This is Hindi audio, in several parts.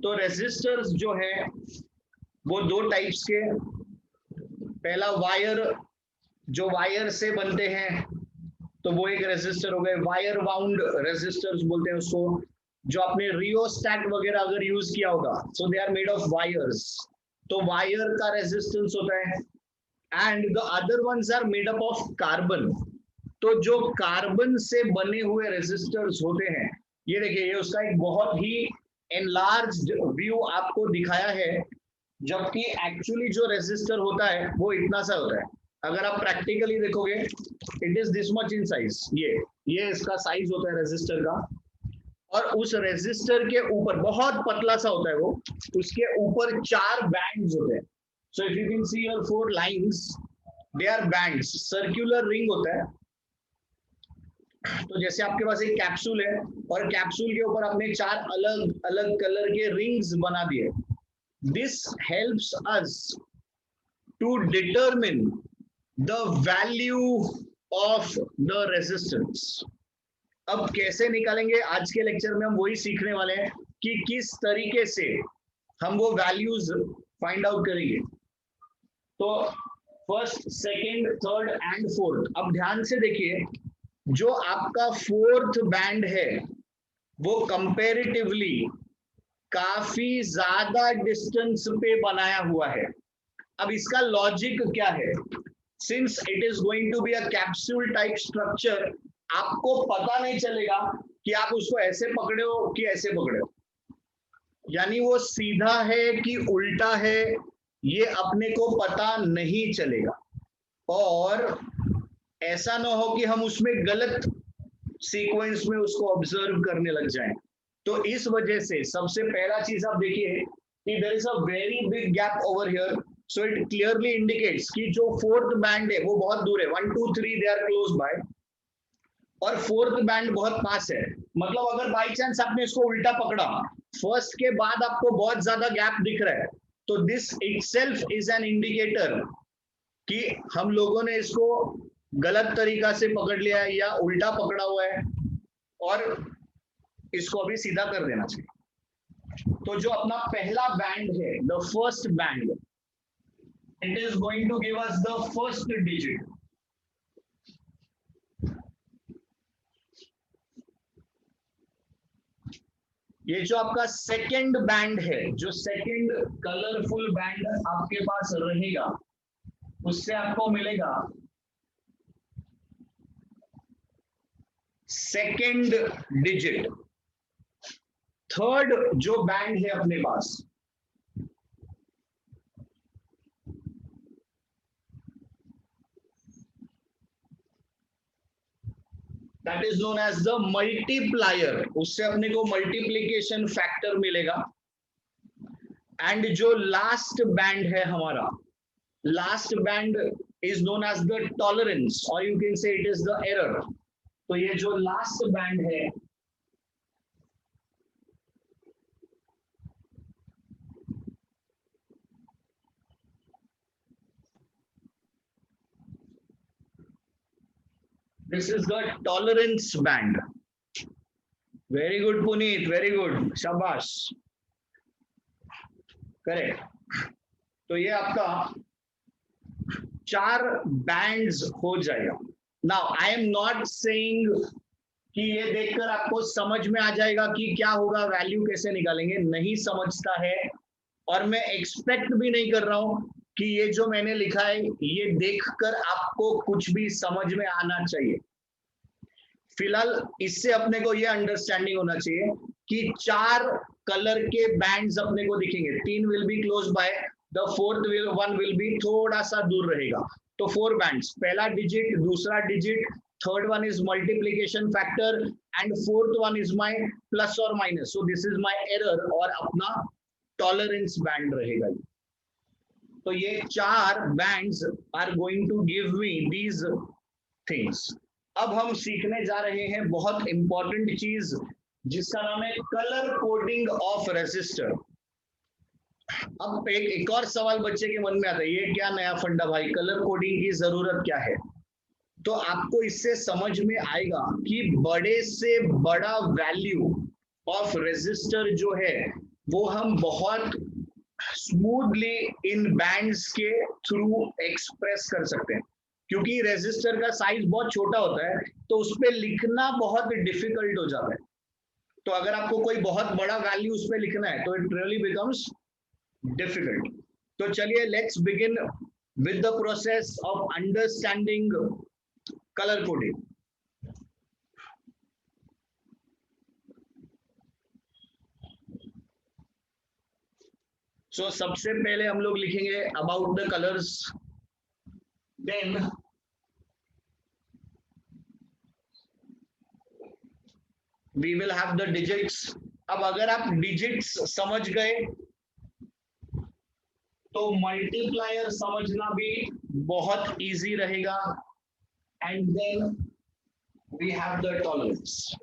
तो रेजिस्टर्स जो है वो दो टाइप्स के, पहला वायर, जो वायर से बनते हैं तो वो एक रेजिस्टर हो गए, वायर वाउंड रेजिस्टर्स बोलते हैं उसको, जो आपने रियोस्टैट वगैरह अगर यूज किया होगा, so they are made of wires, तो वायर का रेजिस्टेंस होता है। And the other ones are made up of carbon, तो जो कार्बन से बने हुए रेजिस्टर्स होते हैं, ये देखिए ये उसका एक बहुत ही एनलार्ज्ड व्यू आपको दिखाया है, जबकि एक्चुअली जो रेजिस्टर होता है वो इतना सा होता है। अगर आप प्रैक्टिकली देखोगे it is this much in size, ये इसका साइज होता है रेजिस्टर का, और उस रेजिस्टर के ऊपर बहुत पतला सा होता है वो, उसके ऊपर 4 बैंड्स होते हैं। So if you can see your 4 lines, they are bands, circular ring होता है। तो जैसे आपके पास एक कैप्सूल है और कैप्सूल के ऊपर आपने 4 अलग अलग कलर के रिंग्स बना दिए, this helps us to determine the value of the resistance. अब कैसे निकालेंगे, आज के लेक्चर में हम वही सीखने वाले हैं कि किस तरीके से हम वो वैल्यूज फाइंड आउट करेंगे। तो first, second, third and fourth, अब ध्यान से देखिए, जो आपका फोर्थ बैंड है वो कंपैरेटिवली काफी ज्यादा डिस्टेंस पे बनाया हुआ है। अब इसका लॉजिक क्या है, since it is going to be a capsule type structure, आपको पता नहीं चलेगा कि आप उसको ऐसे पकड़े हो कि ऐसे पकड़े हो, यानी वो सीधा है कि उल्टा है ये अपने को पता नहीं चलेगा, और ऐसा ना हो कि हम उसमें गलत सीक्वेंस में उसको ऑब्जर्व करने लग जाएं। तो इस वजह से सबसे पहला चीज आप देखिए कि there is a very big gap over here, so it clearly indicates कि जो फोर्थ बैंड है वो बहुत दूर है, 1 2 3 दे आर क्लोज बाय, और फोर्थ बैंड बहुत पास है। मतलब अगर बाई चांस आपने इसको उल्टा पकड़ा, फर्स्ट के बाद आपको बहुत ज्यादा गैप दिख रहा है, तो this itself is an indicator कि हम लोगों ने इसको गलत तरीका से पकड़ लिया है या उल्टा पकड़ा हुआ है, और इसको अभी सीधा कर देना चाहिए। तो जो अपना पहला बैंड है, the first band, it is going to give us the first digit. ये जो आपका सेकंड बैंड है, जो सेकंड कलरफुल बैंड आपके पास रहेगा, उससे आपको मिलेगा सेकंड डिजिट। थर्ड जो बैंड है अपने पास, that is known as the multiplier, उससे अपने को मल्टीप्लीकेशन फैक्टर मिलेगा। एंड जो लास्ट बैंड है हमारा, last band is known as the tolerance, और you can say it is the error. तो ये जो लास्ट बैंड है, this is the tolerance band. Very good Puneet, very good, शाबाश, करेक्ट। तो ये आपका 4 बैंड्स हो जाएगा। Now I am not saying कि ये देखकर आपको समझ में आ जाएगा कि क्या होगा, वैल्यू कैसे निकालेंगे, नहीं समझता है, और मैं एक्सपेक्ट भी नहीं कर रहा हूं कि ये जो मैंने लिखा है ये देखकर आपको कुछ भी समझ में आना चाहिए। फिलहाल इससे अपने को ये अंडरस्टैंडिंग होना चाहिए कि 4 कलर के बैंड्स अपने को दिखेंगे, 3 will be close by, the fourth one will be थोड़ा सा दूर रहेगा। तो 4 बैंड्स, पहला डिजिट, दूसरा digit, third one is multiplication factor, and fourth one is my plus और minus, so this is my error, और अपना टॉलरेंस बैंड रहेगा। तो ये 4 bands are going to give me these things. अब हम सीखने जा रहे हैं बहुत इंपॉर्टेंट चीज जिसका नाम है कलर कोडिंग ऑफ रेजिस्टर। अब एक और सवाल बच्चे के मन में आता है, ये क्या नया फंडा भाई, कलर कोडिंग की जरूरत क्या है? तो आपको इससे समझ में आएगा कि बड़े से बड़ा वैल्यू ऑफ रेजिस्टर जो है वो हम बहुत स्मूथली इन बैंड्स के थ्रू एक्सप्रेस कर सकते हैं, क्योंकि रेजिस्टर का साइज बहुत छोटा होता है तो उस पर लिखना बहुत डिफिकल्ट हो जाता है। तो अगर आपको कोई बहुत बड़ा वैल्यू उस पर लिखना है तो इट रियली बिकम्स डिफिकल्ट। तो चलिए let's begin with the process of understanding colour coding. So सबसे पहले हम लोग लिखेंगे about the colours, then we will have the digits. अब अगर आप डिजिट्स समझ गए तो मल्टीप्लायर समझना भी बहुत इजी रहेगा। And then we have the tolerance.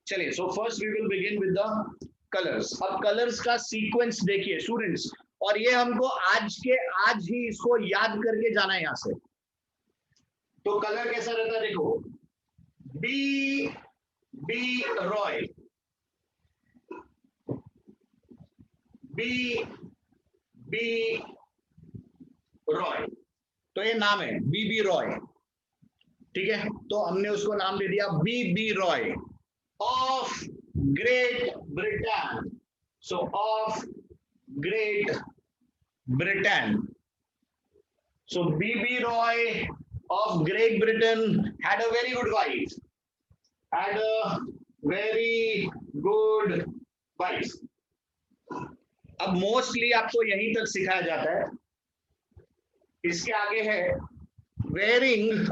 चलिए, so first we will begin with the colours. अब कलर्स का सीक्वेंस देखिए स्टूडेंट्स, और ये हमको आज ही इसको याद करके जाना है यहां से। तो कलर कैसा रहता है देखो, बी रॉय, बी रॉय, तो ये नाम है बी रॉय, ठीक है। तो हमने उसको नाम दे दिया B Roy of Great Britain. So of Great Britain. So B Roy of Great Britain had a very good wife. Had a very good wife. अब मोस्टली आपको यहीं तक सिखाया जाता है। इसके आगे है वेयरिंग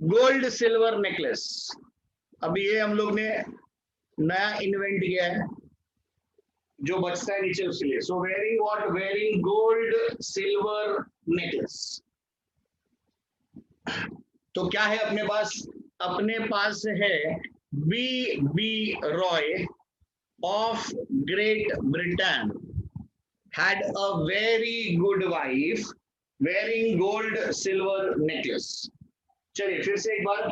गोल्ड सिल्वर नेकलेस। अब ये हम लोग ने नया इन्वेंट किया है, जो बचता है नीचे उसके लिए। So wearing what, wearing gold silver necklace. तो क्या है अपने पास, अपने पास है B Roy of Great Britain had a very good wife wearing gold silver necklace। चलिए फिर से एक बार,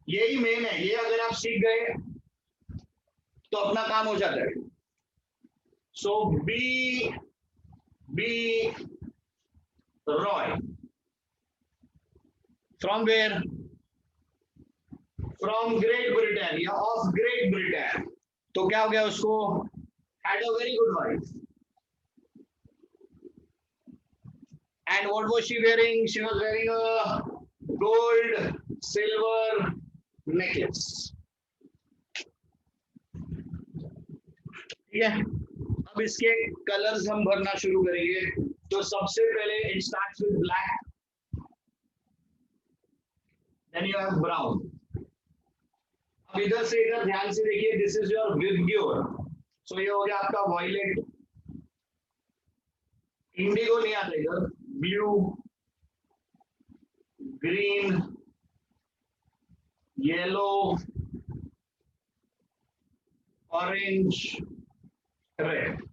यही मेन है, ये अगर आप सीख गए तो अपना काम हो जाता है। So B Roy from where, from Great Britain या ऑफ ग्रेट ब्रिटेन। तो क्या हो गया उसको, had a very good wife, and what was she wearing, she was wearing a gold silver necklace। ठीक है, अब इसके कलर्स हम भरना शुरू करेंगे। तो सबसे पहले it starts with black, then you have brown. अब इधर से इधर ध्यान से देखिए, this is your VIBGYOR. So ये हो गया आपका वॉयलेट, इंडिगो नहीं आता इधर, blue, green, yellow, orange, red.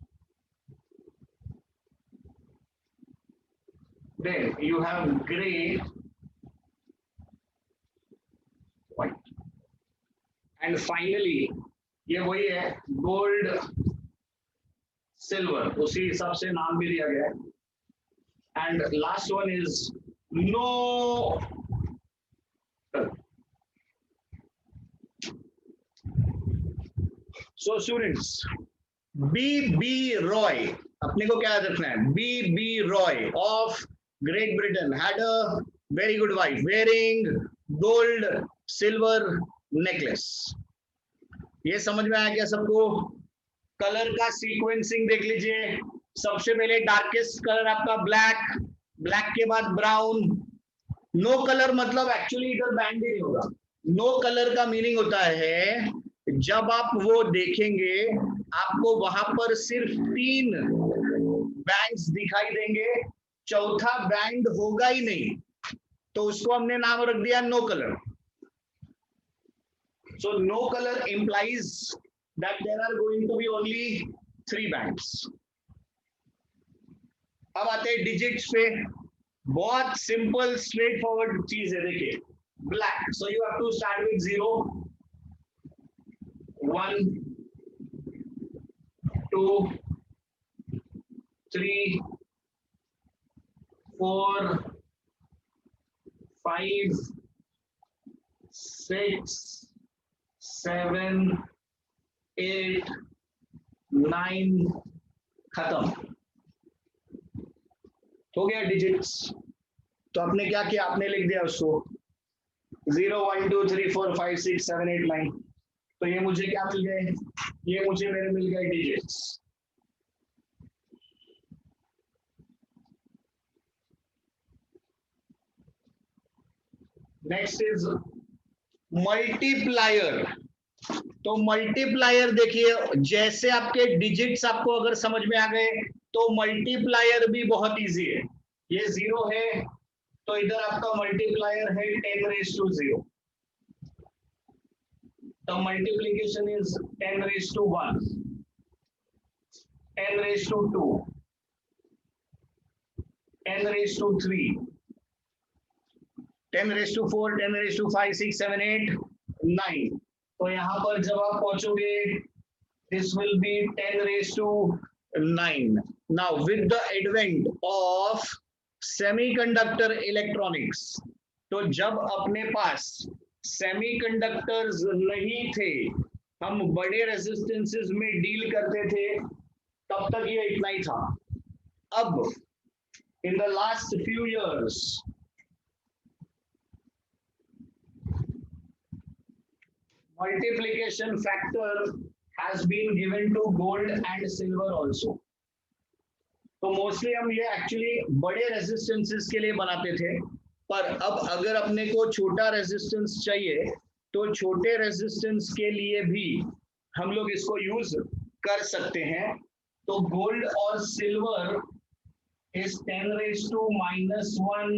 Then you have gray, white, and finally ये वही है गोल्ड सिल्वर, उसी हिसाब से नाम भी दिया गया है। And last one is no. So students, B Roy, अपने को क्या रखना है, B Roy of Great Britain had a very good wife wearing gold silver necklace. ये समझ में आया क्या सबको? कलर का सीक्वेंसिंग देख लीजिए। सबसे पहले डार्केस्ट कलर आपका ब्लैक, ब्लैक के बाद ब्राउन। नो कलर मतलब एक्चुअली इधर बैंड ही नहीं होगा। नो कलर का मीनिंग होता है जब आप वो देखेंगे आपको वहां पर सिर्फ 3 बैंड्स दिखाई देंगे, चौथा बैंड होगा ही नहीं, तो उसको हमने नाम रख दिया no colour. So no color implies that there are going to be only 3 bands. अब आते हैं डिजिट्स पे। बहुत सिंपल स्ट्रेट फॉरवर्ड चीज है, देखिए black, so you have to start with 0, 1 2 3 4 5 6 7 8 9 खत्म हो गया डिजिट्स। तो आपने क्या किया, आपने लिख दिया उसको 0 1 2 3 4 5 6 7 8 9। तो ये मुझे क्या मिल गए, ये मुझे मेरे मिल गए डिजिट्स। Next is multiplier. तो मल्टीप्लायर देखिए, जैसे आपके डिजिट्स आपको अगर समझ में आ गए तो मल्टीप्लायर भी बहुत इजी है। ये 0 है तो इधर आपका मल्टीप्लायर है 10 रेज टू 0। तो multiplication is 10 raise to 1, 10 raise to 2, 10 raised to 3, 10 raised to 4, 10 raised to 5, 6, 7, 8, 9। तो यहाँ पर जब आप पहुंचोगे this will be 10 raised to 9। Now with the advent of semiconductor electronics, तो जब अपने पास सेमीकंडक्टर्स नहीं थे, हम बड़े रेजिस्टेंसेस में डील करते थे, तब तक ये इतना ही था। अब in the last few years, multiplication factor has been given to gold and silver also। तो मोस्टली हम ये एक्चुअली बड़े रेजिस्टेंसेस के लिए बनाते थे, पर अब अगर अपने को छोटा रेजिस्टेंस चाहिए तो छोटे रेजिस्टेंस के लिए भी हम लोग इसको यूज कर सकते हैं। तो गोल्ड और silver is 10 raised to -1,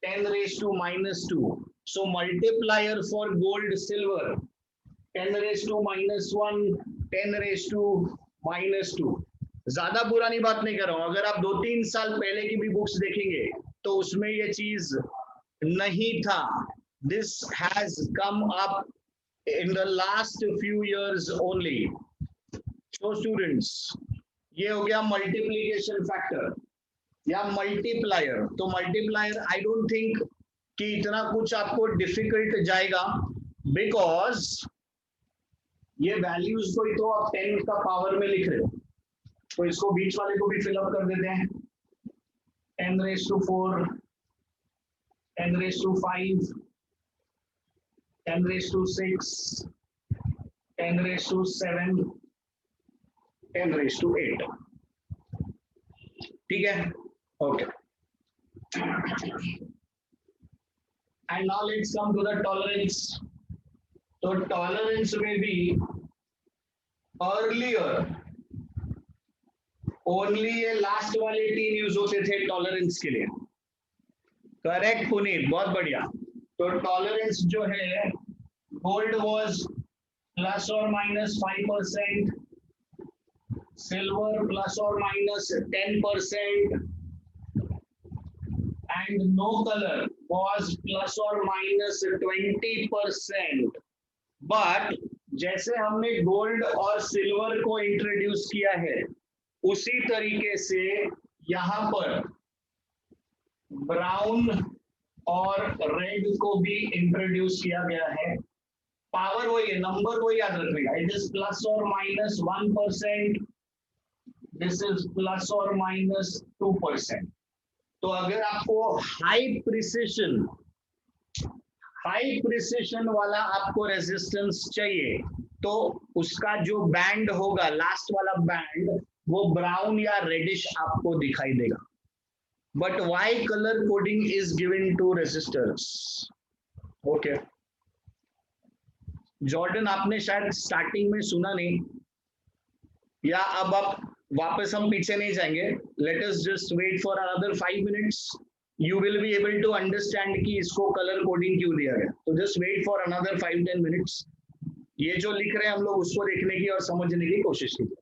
10 raised to -2. So multiplier for gold silver 10 raised to -1, 10 raised to -2। ज्यादा पुरानी बात नहीं कर रहा हूं, अगर आप 2-3 साल पहले की भी बुक्स देखेंगे तो उसमें ये चीज नहीं था। This has come up in the last few years only। So students, ये हो गया मल्टीप्लीकेशन फैक्टर या मल्टीप्लायर। तो मल्टीप्लायर आई डोंट थिंक कि इतना कुछ आपको डिफिकल्ट जाएगा, बिकॉज ये वैल्यूज को ही तो आप 10 का पावर में लिख रहे हो। तो इसको बीच वाले को भी फिलअप कर देते हैं, 10 raised to 4, 10 raised to 5, 10 raised to 6, 10 raised to 7, 10 raised to 8। ठीक है, okay। And now let's come to the tolerance। तो टॉलरेंस में भी अर्लियर ओनली ये लास्ट वाले 3 यूज होते थे टॉलरेंस के लिए। करेक्ट पुनीत, बहुत बढ़िया। तो टॉलरेंस जो है, gold was ±5%, silver ±10%, and no color was ±20%। But जैसे हमने गोल्ड और सिल्वर को इंट्रोड्यूस किया है, उसी तरीके से यहाँ पर ब्राउन और रेड को भी इंट्रोड्यूस किया गया है। पावर वही है, नंबर वही याद रखिएगा, इट इज ±1%, दिस इज ±2%। तो अगर आपको हाई प्रिसिशन वाला आपको रेजिस्टेंस चाहिए, तो उसका जो बैंड होगा, लास्ट वाला बैंड, वो ब्राउन या रेडिश आपको दिखाई देगा। But why colour coding is given to resistors. Okay Jordan, आपने शायद स्टार्टिंग में सुना नहीं, या अब आप वापस हम पीछे नहीं जाएंगे, let us just wait for another 5 minutes, you will be able to understand कि इसको कलर कोडिंग क्यों दिया गया। तो just wait for another 5-10 minutes, ये जो लिख रहे हैं हम लोग उसको देखने की और समझने की कोशिश कीजिए।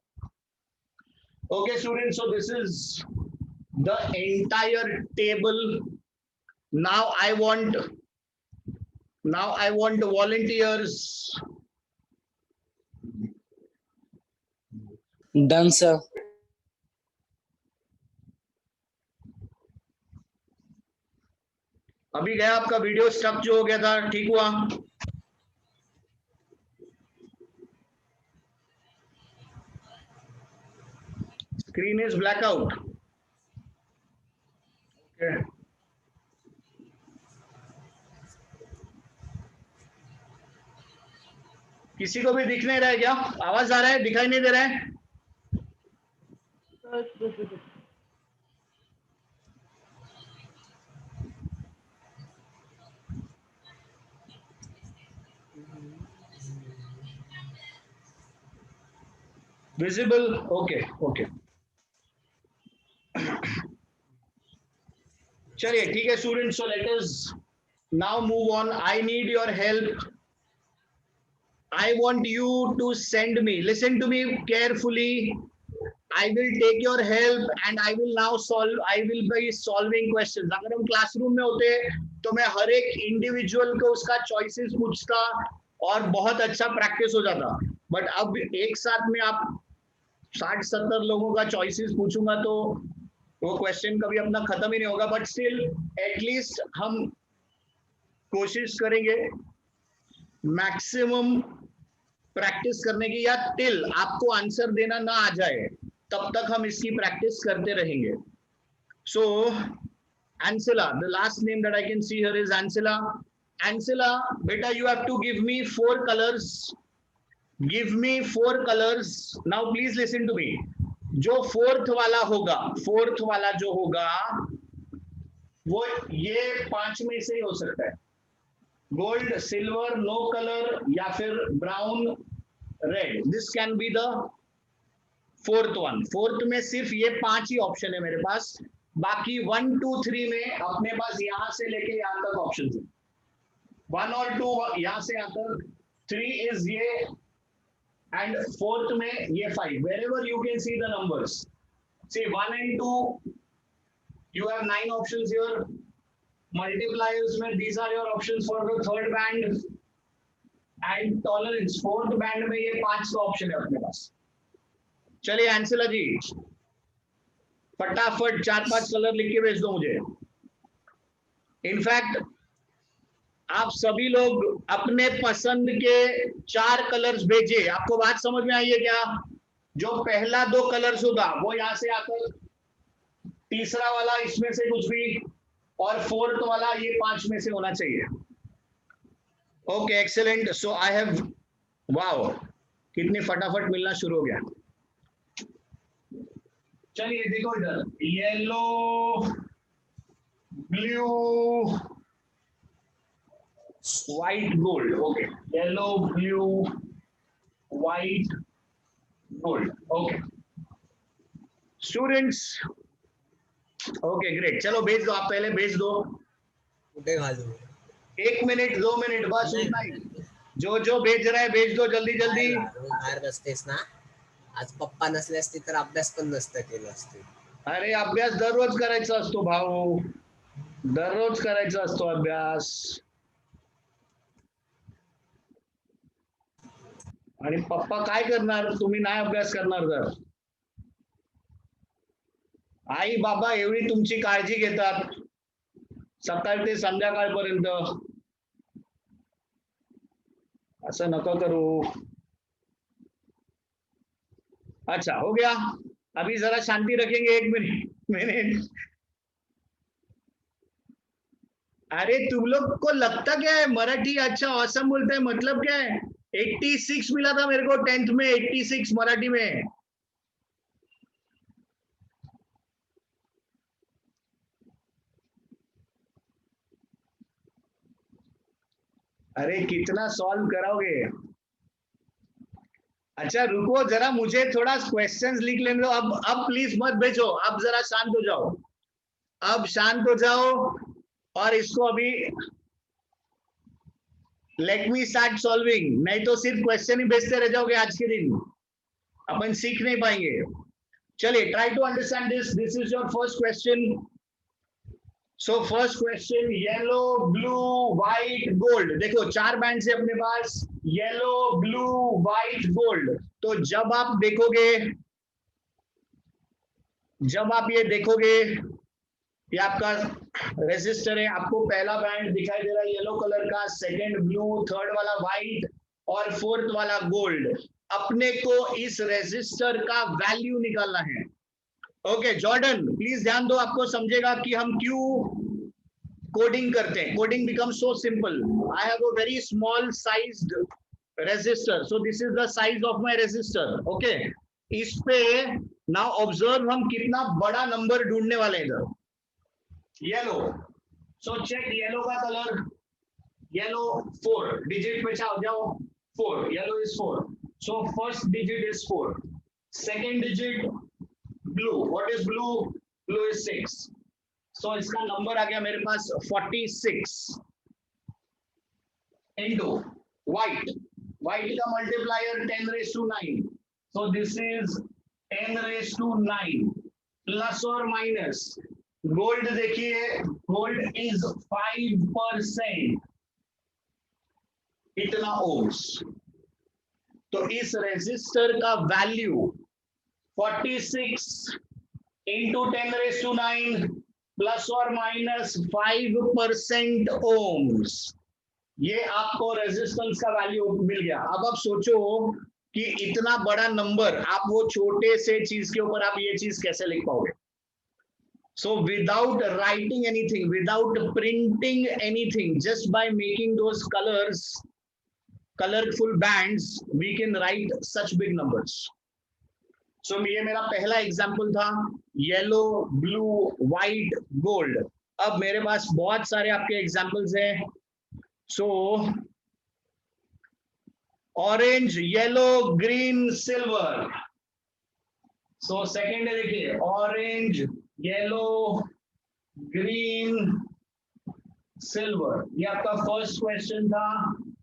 Okay students, so this is the entire table. Now I want volunteers done sir. अभी गया आपका वीडियो स्टक जो हो गया था, ठीक हुआ? Screen is blackout. ओके, किसी को भी दिख नहीं रहा है क्या? आवाज आ रहा है, दिखाई नहीं दे रहा है? विजिबल? ओके ओके, चलिए ठीक है students, so let us now move on. I need your help. I want you to send me, listen to me carefully. I will take your help and I will now solve, I will be solving questions. अगर हम क्लासरूम में होते तो मैं हर एक इंडिविजुअल को उसका चॉइसेस पूछता और बहुत अच्छा प्रैक्टिस हो जाता, बट अब एक साथ में आप 60-70 लोगों का चॉइसेस पूछूंगा तो वो क्वेश्चन कभी अपना खत्म ही नहीं होगा। बट स्टिल एटलीस्ट हम कोशिश करेंगे मैक्सिमम प्रैक्टिस करने की, या टिल आपको आंसर देना ना आ जाए तब तक हम इसकी प्रैक्टिस करते रहेंगे। सो Ansela, the last name that I can see here is Ansela. Ansela, beta, you have to give me 4 colors. Give me 4 colors. Now please listen to me. जो फोर्थ वाला होगा, फोर्थ वाला जो होगा वो ये 5 में से ही हो सकता है। गोल्ड, सिल्वर, नो कलर, या फिर brown, red. This can be the fourth one. Fourth में सिर्फ ये 5 ही ऑप्शन है मेरे पास, बाकी 1 2 3 में अपने पास यहां से लेके यहां तक ऑप्शन है। 1 और 2 यहां से यहां तक, 3 इज ये, एंड फोर्थ में ये 5। Wherever you can see the numbers, see 1 and 2 you have 9 options here. Multipliers में these are your options for the third band, and tolerance fourth band में ये 5 का ऑप्शन है अपने पास। चलिए आंसला जी फटाफट 4-5 कलर लिख के भेज दो मुझे। इनफैक्ट आप सभी लोग अपने पसंद के 4 कलर्स भेजिए। आपको बात समझ में आई है क्या? जो पहला 2 कलर्स होगा वो यहां से आकर, तीसरा वाला इसमें से कुछ भी, और फोर्थ वाला ये 5 में से होना चाहिए। Okay excellent. So I have, wow कितनी फटाफट मिलना शुरू हो गया। चलिए देखो इधर, yellow, blue, white, gold. Okay, yellow, blue, white, gold. Okay students, okay great. चलो भेज दो, आप पहले भेज दो। 1 मिनट 2 मिनट बस उतना ही। जो जो भेज रहा है भेज दो जल्दी जल्दी। बाहेर बसतेस ना, आज पप्पा नसले असते तर अभ्यास पण नसतं केलं असते। अरे अभ्यास दररोज करायचा असतो भाऊ, दररोज करायचा असतो अभ्यास। आणि पप्पा काय करणार तुम्ही नाही अभ्यास करणार तर? आई बाबा एवढी तुमची काळजी घेतात सकाळ ते संध्याकाळपर्यंत, असं नका करू। अच्छा हो गया, अभी जरा शांति रखेंगे 1 मिनट। अरे तुम लोग को लगता क्या है मराठी अच्छा औसम बोलते हैं, मतलब क्या है? 86 मिला था मेरे को 10th में, 86 मराठी में। अरे कितना सॉल्व कराओगे? अच्छा रुको जरा, मुझे थोड़ा क्वेश्चंस लिख लेने दो। अब प्लीज मत भेजो, अब जरा शांत हो जाओ, अब शांत हो जाओ और इसको अभी लेट मी स्टार्ट सॉल्विंग। नहीं तो सिर्फ क्वेश्चन ही भेजते रह जाओगे आज के दिन, अपन सीख नहीं पाएंगे। चलिए try to understand this. This is your first question. So first question, yellow, blue, white, gold. देखो 4 बैंड है अपने पास, येलो, ब्लू, व्हाइट, गोल्ड। तो जब आप देखोगे जब आप ये देखोगे, ये आपका रेजिस्टर है, आपको पहला बैंड दिखाई दे रहा है येलो कलर का, सेकंड ब्लू, थर्ड वाला व्हाइट और फोर्थ वाला गोल्ड। अपने को इस रेजिस्टर का वैल्यू निकालना है। ओके जॉर्डन प्लीज ध्यान दो, आपको समझेगा कि हम क्यों कोडिंग करते हैं। Coding become so simple. I have a very small sized resistor, so this is the size of my resistor. Okay, इस पे नाउ ऑब्जर्व हम कितना बड़ा नंबर ढूंढने वाले हैं इधर। येलो, सो चेक येलो का कलर, येलो 4 डिजिट पे जाओ 4, yellow is 4, so first digit is 4, second digit blue, what is blue, blue is 6, सो इसका नंबर आ गया मेरे पास 46 इनटू व्हाइट, व्हाइट का multiplier 10⁻⁹, so this is 10⁻⁹ plus और माइनस। गोल्ड देखिए, गोल्ड इज 5%, इतना ओम्स। तो इस रेजिस्टर का वैल्यू 46 इंटू 10⁻⁹ प्लस और माइनस 5% ओम्स, ये आपको रेजिस्टेंस का वैल्यू मिल गया। अब आप सोचो कि इतना बड़ा नंबर, आप वो छोटे से चीज के ऊपर आप ये चीज कैसे लिख पाओगे। So without writing anything, without printing anything, just by making those colors, colorful bands, we can write such big numbers. So ये मेरा पहला एग्जाम्पल था, येलो, ब्लू, व्हाइट, गोल्ड। अब मेरे पास बहुत सारे आपके एग्जाम्पल्स हैं। सो orange, yellow, green, silver. So second है, देखिए ऑरेंज, येलो, ग्रीन, सिल्वर, ये आपका फर्स्ट क्वेश्चन था।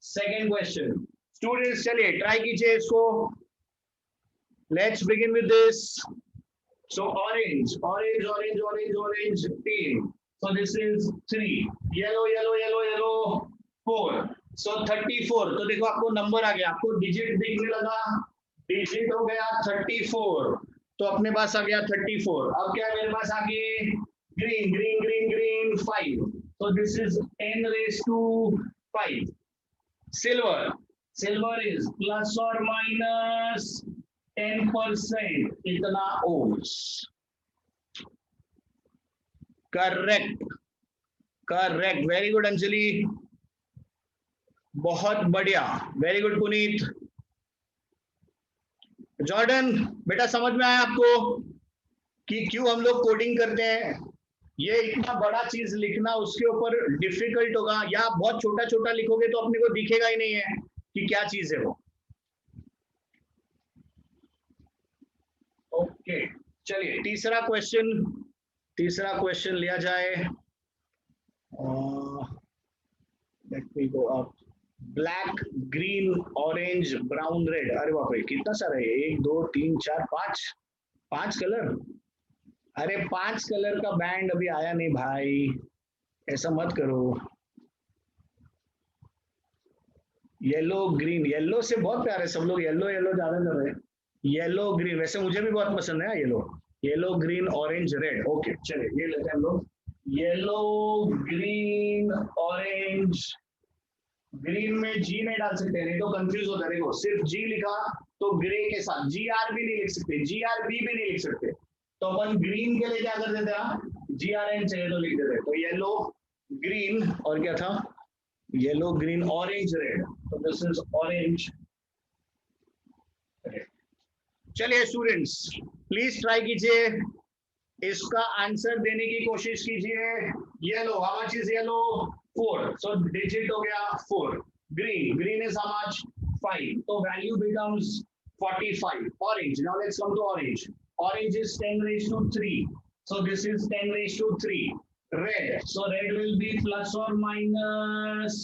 सेकेंड क्वेश्चन स्टूडेंट्स, चलिए ट्राई कीजिए इसको। Let's begin with this. So orange, orange, orange, orange, orange 3, so this is 3, yellow, yellow, yellow, yellow 4, सो 34। तो देखो आपको नंबर आ गया, आपको डिजिट दिखने लगा, डिजिट हो गया 34, तो अपने पास आ गया 34। अब क्या मेरे पास आगे green, green, green, green 5, so this is 10⁻⁵। Silver, silver is plus और माइनस 10%, इतना ohms. Correct, correct, very good Anjali, बहुत बढ़िया, वेरी गुड पुनीत। जॉर्डन बेटा समझ में आया आपको कि क्यों हम लोग कोडिंग करते हैं। ये इतना बड़ा चीज लिखना उसके ऊपर डिफिकल्ट होगा, या आप बहुत छोटा छोटा लिखोगे तो अपने को दिखेगा ही नहीं है कि क्या चीज है वो। ओके चलिए तीसरा क्वेश्चन, तीसरा क्वेश्चन लिया जाए। Let me go up. Black, green, orange, brown, red. अरे बाप रे कितना सारा है, 1 2 3 4 5, 5 कलर। अरे 5 कलर का बैंड अभी आया नहीं भाई, ऐसा मत करो। येलो, ग्रीन, येलो से बहुत प्यारे, सब लोग येलो येलो ज्यादा कर रहे हैं। येलो, ग्रीन, वैसे मुझे भी बहुत पसंद है yellow. Yellow, green, orange, red. Okay चलिए ये लेते हैं हम लोग, येलो, ग्रीन, ऑरेंज। ग्रीन में जी नहीं डाल सकते, नहीं तो कंफ्यूज होता है। देखो सिर्फ जी लिखा तो ग्रे के साथ जी आर भी नहीं लिख सकते, जी आर बी भी नहीं लिख सकते, तो अपन ग्रीन के लिए क्या कर देते हैं, जी आर एन चाहिए तो लिख देते। तो येलो, ग्रीन और क्या था, येलो, ग्रीन, ऑरेंज, रेड, तो दिस इज ऑरेंज। चलिए स्टूडेंट्स प्लीज ट्राई कीजिए, इसका आंसर देने की कोशिश कीजिए। Yellow, how much is yellow, 4, so digit हो गया 4। green, green is how much, 5, so value becomes 45। orange, now let's come to orange, orange is 10⁻�3, so this is 10⁻3। red, so red will be plus or minus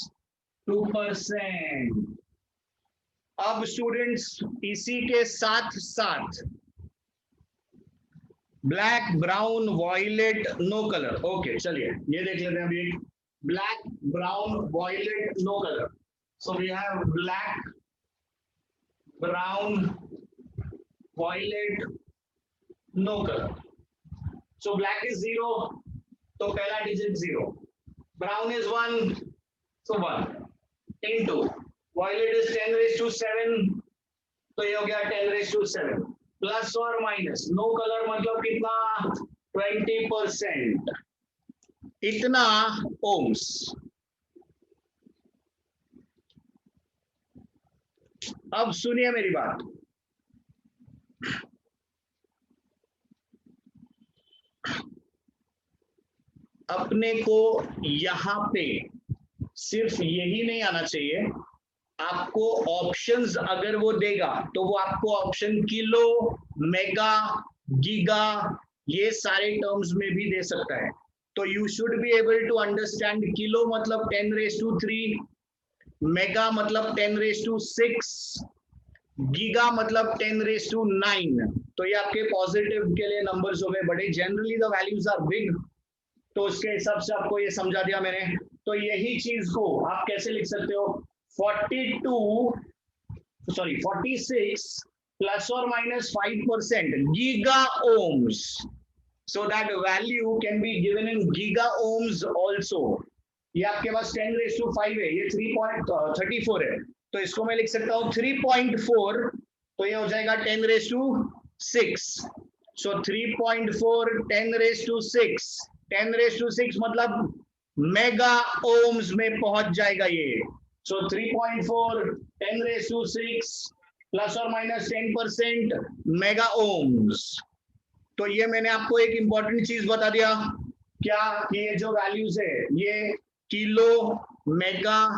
2%। अब स्टूडेंट्स इसी के साथ साथ black, brown, violet, no colour. Okay चलिए ये देख लेते हैं अभी, black, brown, violet, no color. So we have black, brown, violet, no color. So black is 0, तो पहला digit 0. Brown is 1, so 1 into violet is 10 raised to 7, तो ये हो गया 10 raised to 7 plus or minus no color मतलब कितना 20%, इतना ohms. अब सुनिए मेरी बात, अपने को यहां पे सिर्फ यही नहीं आना चाहिए, आपको ऑप्शंस अगर वो देगा तो वो आपको ऑप्शन किलो, मेगा, गीगा ये सारे टर्म्स में भी दे सकता है. तो you should be able to understand. Kilo मतलब 10 raised to 3, मेगा मतलब 10 raised to 6, गीगा मतलब 10 raised to 9. तो ये आपके पॉजिटिव के लिए नंबर्स हो गए बड़े. Generally the values are big, तो उसके हिसाब से आपको ये समझा दिया मैंने. तो यही चीज को आप कैसे लिख सकते हो, 46 plus or minus 5% giga ohms. So that value can be given in giga ohms also. ये आपके पास 10 raised to 5 है, ये 3.34 है, तो इसको मैं लिख सकता हूँ 3.4, तो ये हो जाएगा 10 raised to 6. So 3.4 10 raised to 6, 10 raised to 6 मतलब मेगा ओम्स में पहुंच जाएगा ये. So 3.4 10 raised to 6 plus or minus 10% mega ohms. तो ये मैंने आपको एक इंपॉर्टेंट चीज बता दिया क्या, कि ये जो वैल्यूज है ये किलो, मेगा,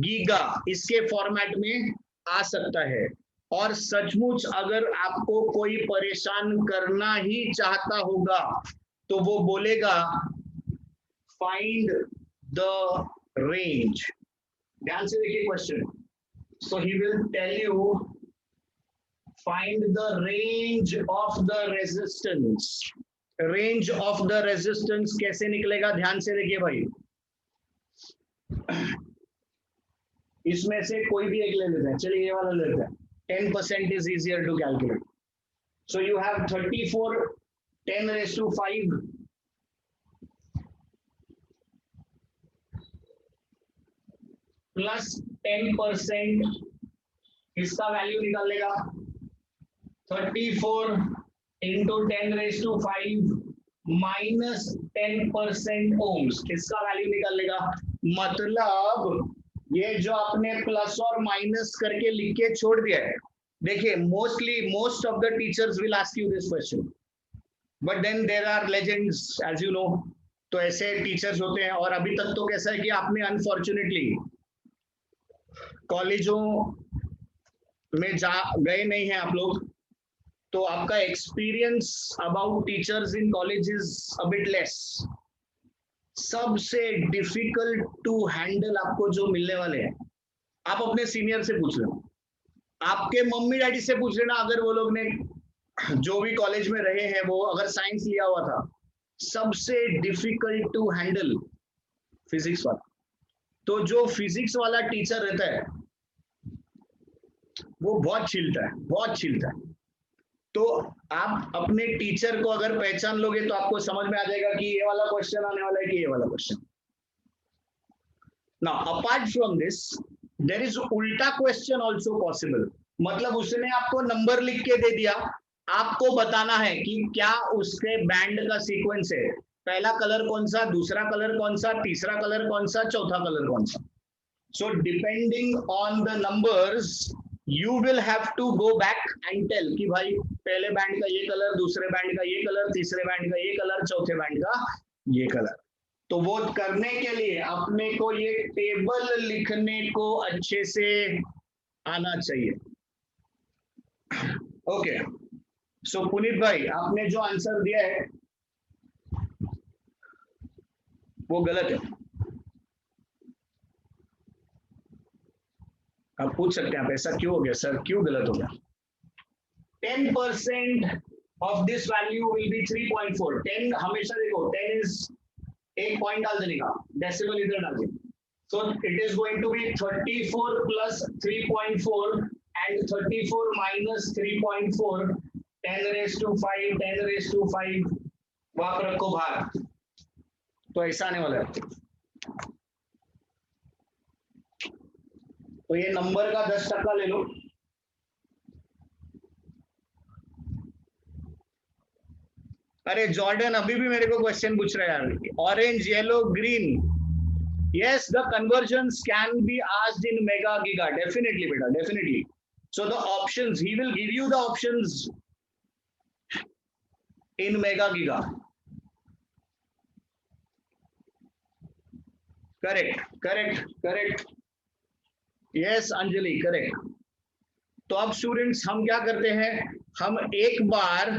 गीगा इसके फॉर्मेट में आ सकता है. और सचमुच अगर आपको कोई परेशान करना ही चाहता होगा तो वो बोलेगा फाइंड द रेंज. ध्यान से देखिए question. So he will tell you find the range of the resistance. Range of the resistance कैसे निकलेगा, ध्यान से देखिए भाई. इसमें से कोई भी एक ले लेते हैं, चलिए ये वाला लेते हैं. 10% is easier to calculate. So you have 34 10 raised to 5 plus 10%, इसका वैल्यू निकाल लेगा 34 into 10 raised to 5 minus 10% ohms, इसका वैल्यू निकाल लेगा. मतलब ये जो आपने प्लस और माइनस करके लिख के छोड़ दिया है, देखिए most of the teachers will ask you this question, but then there are legends as you know. तो ऐसे टीचर्स होते हैं. और अभी तक तो कैसा है कि आपने अनफॉर्चुनेटली कॉलेजों में जा गए नहीं हैं आप लोग, तो आपका experience about teachers in college is a bit less. सबसे डिफिकल्ट टू हैंडल आपको जो मिलने वाले हैं, आप अपने सीनियर से पूछ लेना, आपके मम्मी डैडी से पूछ लेना, अगर वो लोग ने जो भी कॉलेज में रहे हैं वो अगर साइंस लिया हुआ था, सबसे डिफिकल्ट टू हैंडल फिजिक्स वाला. तो जो फिजिक्स वाला टीचर रहता है वो बहुत छिलता है. तो आप अपने टीचर को अगर पहचान लोगे तो आपको समझ में आ जाएगा कि ये वाला क्वेश्चन आने वाला है कि ये वाला question. Now apart from this there is उल्टा क्वेश्चन आल्सो पॉसिबल. मतलब उसने आपको नंबर लिख के दे दिया, आपको बताना है कि क्या उसके बैंड का सीक्वेंस है, पहला कलर कौन सा, दूसरा कलर कौन सा, तीसरा कलर कौन सा, चौथा कलर कौन सा. So depending on the numbers you will have to go back and tell कि भाई पहले बैंड का ये कलर, दूसरे बैंड का ये कलर, तीसरे बैंड का ये कलर, चौथे बैंड का ये कलर. तो वो करने के लिए अपने को ये टेबल लिखने को अच्छे से आना चाहिए. ओके, सो पुनीत भाई आपने जो आंसर दिया है वो गलत है. आप पूछ सकते हैं आप ऐसा क्यों हो गया सर, क्यों गलत हो गया. 10% of this value will be 3.4. 10 हमेशा देखो 10 इज एक पॉइंट डाल देने का, डेसिमल इधर डाल देंगे. So it is going to be 34 plus 3.4 and 34 minus 3.4, 10 raised to 5, 10 raised to 5 वहां रखो बाहर, तो ऐसा आने वाला है। तो ये नंबर का 10% ले लो। अरे जॉर्डन अभी भी मेरे को क्वेश्चन पूछ रहा है यार, orange yellow green, yes the conversions can be asked in mega giga, definitely beta, definitely. So the options, he will give you the options in mega giga. Correct. Yes Anjali, correct. तो अब स्टूडेंट्स हम क्या करते हैं, हम एक बार